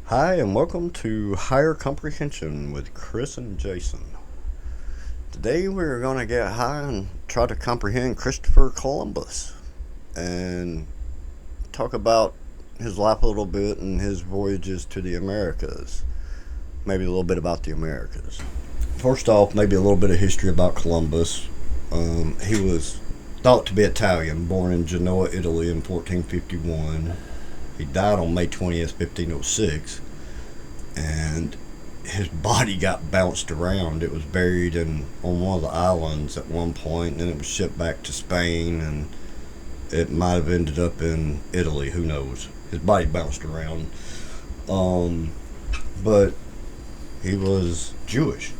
Hi, and welcome to Higher Comprehension with Chris and Jason. Today we're going to get high and try to comprehend Christopher Columbus and talk about his life a little bit and his voyages to the Americas. Maybe a little bit about the Americas. First off, maybe a little bit of history about Columbus. He was thought to be Italian, born in Genoa, Italy in 1451. He died on May 20th, 1506, and his body got bounced around. It was buried on one of the islands at one point, and then it was shipped back to Spain, and it might have ended up in Italy. Who knows? His body bounced around, but he was Jewish,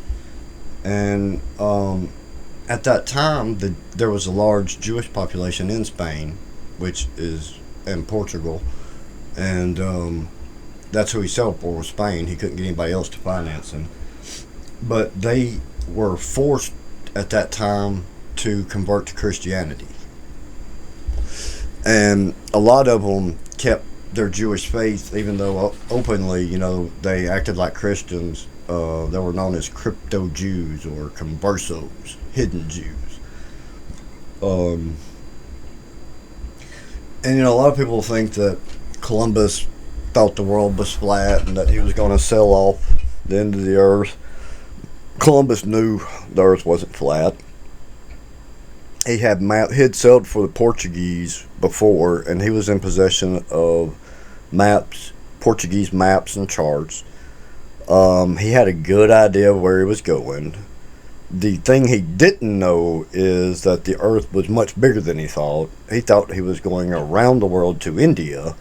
and at that time, there was a large Jewish population in Spain, which is in Portugal, and that's who he sailed for, was Spain. He couldn't get anybody else to finance him. But they were forced at that time to convert to Christianity. And a lot of them kept their Jewish faith, even though openly, they acted like Christians. They were known as crypto Jews or conversos, hidden Jews. And a lot of people think that Columbus thought the world was flat and that he was going to sail off the end of the earth. Columbus knew the earth wasn't flat. He had sailed for the Portuguese before, and he was in possession of maps, Portuguese maps and charts. He had a good idea of where he was going. The thing he didn't know is that the earth was much bigger than he thought. He thought he was going around the world to India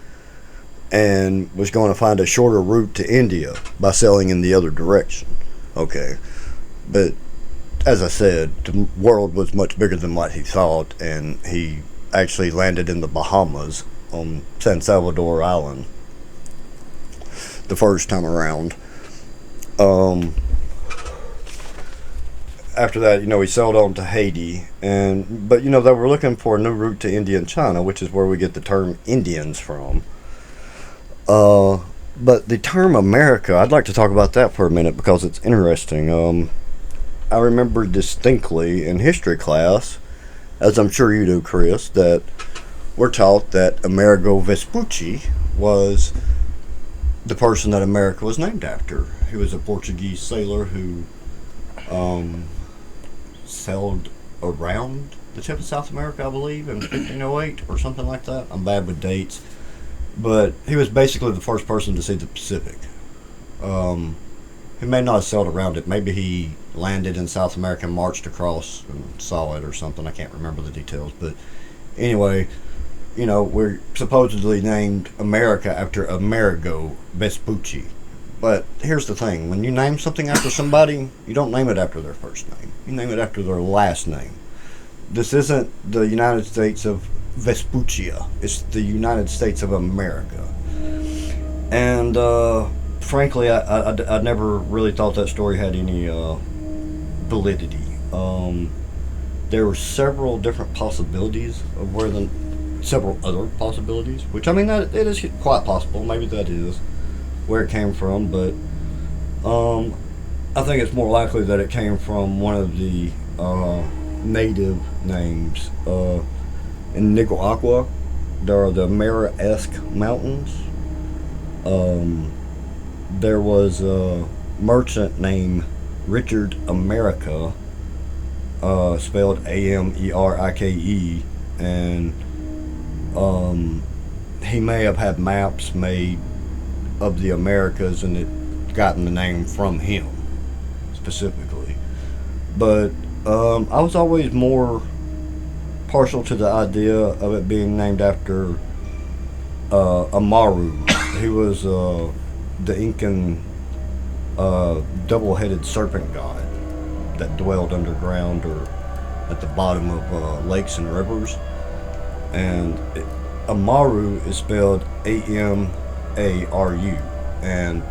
and was going to find a shorter route to India by sailing in the other direction. Okay. But as I said, the world was much bigger than what he thought, and he actually landed in the Bahamas on San Salvador Island the first time around. After that, he sailed on to Haiti, but they were looking for a new route to India and China, which is where we get the term Indians from. But the term America, I'd like to talk about that for a minute because it's interesting. I remember distinctly in history class, as I'm sure you do, Chris, that we're taught that Amerigo Vespucci was the person that America was named after. He was a Portuguese sailor who sailed around the tip of South America, I believe, in 1508 or something like that. I'm bad with dates. But he was basically the first person to see the Pacific. He may not have sailed around it. Maybe he landed in South America and marched across and saw it or something. I can't remember the details. But anyway, we're supposedly named America after Amerigo Vespucci. But here's the thing. When you name something after somebody, you don't name it after their first name. You name it after their last name. This isn't the United States of Vespuccia. It's the United States of America. And frankly, I never really thought that story had any validity. There were several different possibilities of several other possibilities, which that it is quite possible. Maybe that is where it came from, but I think it's more likely that it came from one of the native names. In Nicaragua, there are the Mara-esque Mountains. There was a merchant named Richard America, spelled Amerike, and he may have had maps made of the Americas, and it gotten the name from him specifically. But I was always more partial to the idea of it being named after Amaru. He was the Incan double-headed serpent god that dwelled underground or at the bottom of lakes and rivers. And Amaru is spelled Amaru, and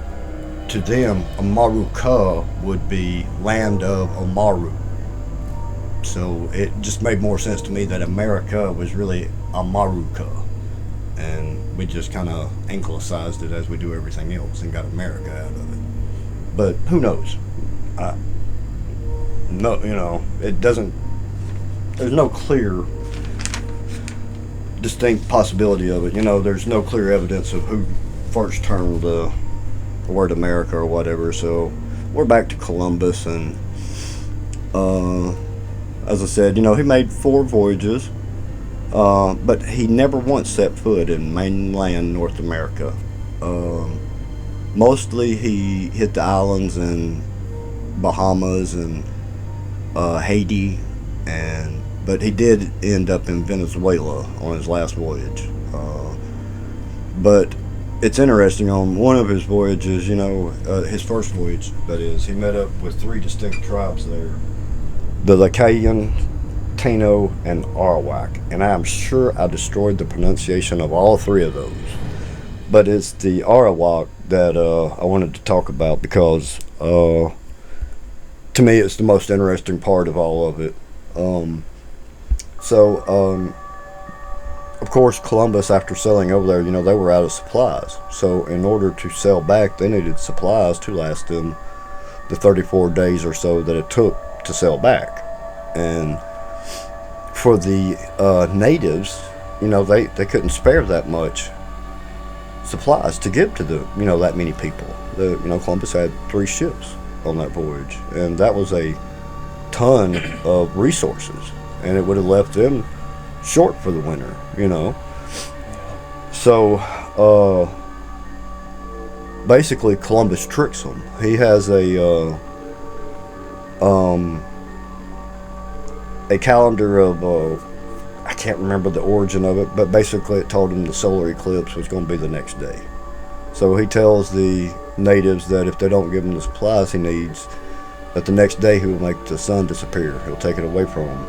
to them, Amaruka would be land of Amaru. So it just made more sense to me that America was really Amaruka. and we just kind of anglicized it as we do everything else and got America out of it. But who knows? No, it doesn't. There's no clear, distinct possibility of it. There's no clear evidence of who first termed the word America or whatever. So we're back to Columbus, and as I said, he made 4 voyages, but he never once set foot in mainland North America. Mostly he hit the islands in Bahamas and Haiti, but he did end up in Venezuela on his last voyage. But it's interesting, on one of his voyages, his first voyage, that is, he met up with 3 distinct tribes there: the Lacayan, Taino, and Arawak. And I'm sure I destroyed the pronunciation of all 3 of those. But it's the Arawak that I wanted to talk about, because to me it's the most interesting part of all of it. Of course, Columbus, after sailing over there, they were out of supplies. So in order to sail back, they needed supplies to last them the 34 days or so that it took to sail back. And for the natives, they couldn't spare that much supplies to give to that many people. Columbus had 3 ships on that voyage, and that was a ton of resources, and it would have left them short for the winter. So basically Columbus tricks them. He has a calendar of I can't remember the origin of it, but basically it told him the solar eclipse was going to be the next day. So he tells the natives that if they don't give him the supplies he needs, that the next day he will make the sun disappear. He'll take it away from them.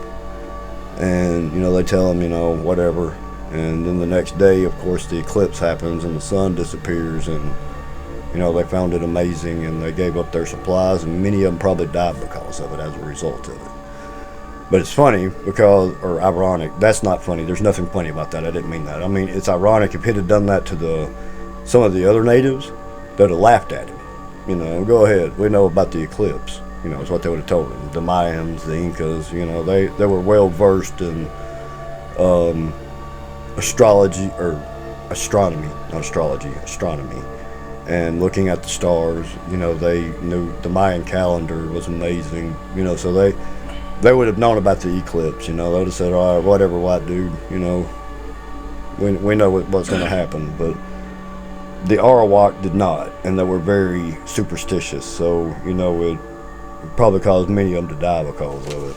And they tell him whatever. And then the next day, of course, the eclipse happens and the sun disappears, and they found it amazing, and they gave up their supplies, and many of them probably died because of it, as a result of it. But it's funny or ironic. That's not funny. There's nothing funny about that. I didn't mean that. I mean, it's ironic. If he'd have done that to some of the other natives, they'd have laughed at him. Go ahead. We know about the eclipse. Is what they would have told him. The Mayans, the Incas, they were well versed in astrology, or astronomy, not astrology, astronomy, and looking at the stars. They knew the Mayan calendar was amazing. So they would have known about the eclipse. They would have said, all right, whatever, white dude. We know what's going to happen. But the Arawak did not, and they were very superstitious. So it probably caused many of them to die because of it.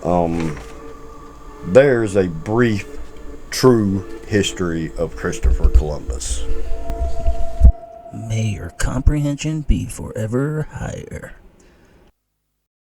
But there's a brief, true history of Christopher Columbus. May your comprehension be forever higher.